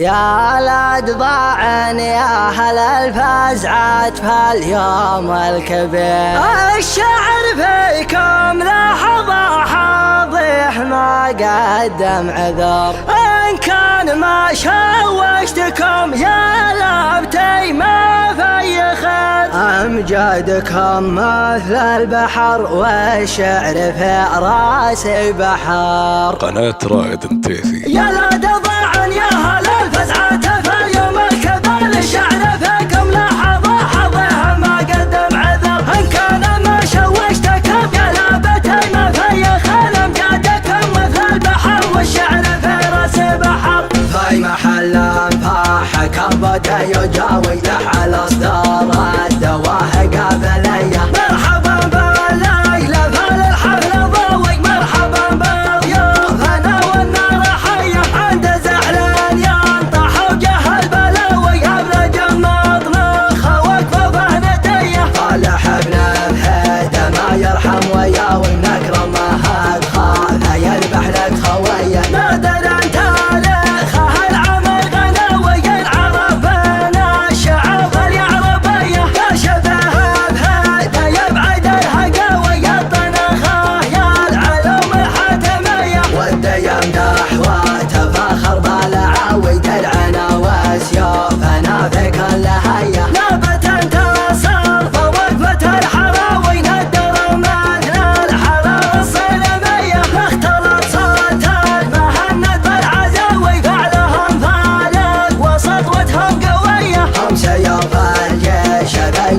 يا الأدباعن يا أهل الفزعات في اليوم الكبير، الشعر فيكم لحظة حاضح ما قدم عذر، إن كان ما شوشتكم يا لابتي ما في خير، أمجادكم مثل البحر والشعر في راسي بحر. قناة رائد انتيثي. يا الأدباعن يا أهل الفزعات في اليوم الكبير، الشعر فيكم لحظة حظه ما قدم عذر، إن كان ما شوشتكم يا لابتي ما في خير، أمجادكم مثل البحر والشعر في راسي بحر. في محل انفاحكم بدا يجاوي لح على اصدار الدواه قابليه، مرحبا بالليله فالحفل ضوي، مرحبا بضيوفنا والنار حيه، عند زعلان ينطح وجه البلاوي، ابرج مطنخه وكفوفه نديه، طالح ابن بهيده ما يرحم وياوي، نكرم ما هاد خاله يذبح لك خويه، نادر انت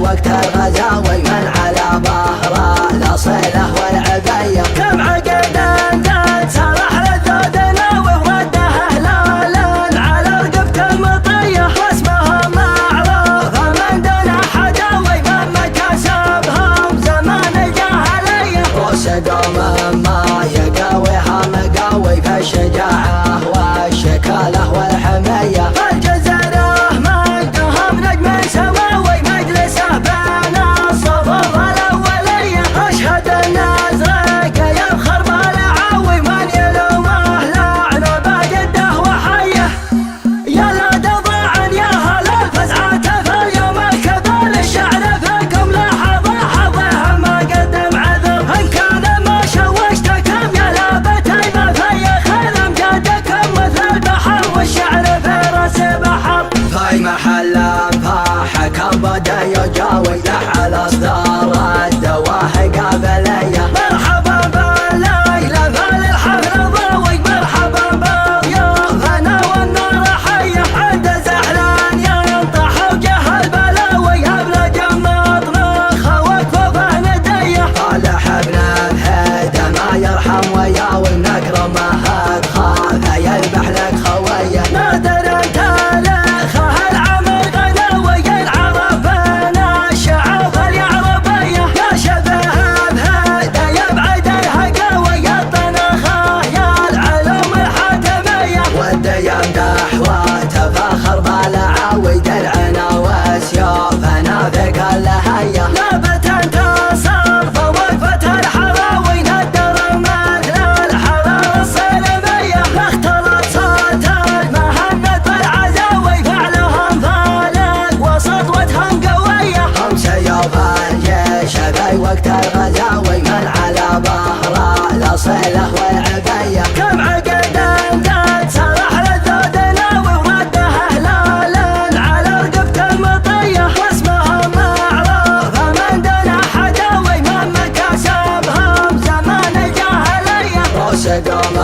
وقت الغزاوي من على ظهره الاصيله والعبيه، كم عقد انت سرح للذود ورده هلالا على رقبه المطيه، واسمهم معروف من دون حداوي، من مكاسبهم زمان الجاهليه، روس قوم ما يقاويها مقاوي في الشجاعه والشكاله والحميه، بدا يجاوي لح على اصدار الدواه قابليه، مرحبا بالليله فالحفل ضوي، مرحبا بضيوفنا والنار حيه، عند زعلان ينطح وجه البلاوي، ابرج مطنخه وكفوفه نديه، طالح ابن بهيده ما يرحم وياوي، نكرم ما هاد خاله يذبح لك خويه، نادر انت تفاخر بالعاوي، درعنا وسيوفنا في كل هيا، لابت انتصر فوقفة الحراوي، ندر مثل الحرارة الصليبية، اختلط صوت المهند بالعزاوي، فعلهم فالق وسطوتهم قوية، هم سيوف الجيش في وقت الغزاوي، من على ظهره الاصيله والعبيه، كم عقد انت سرح للذود قوم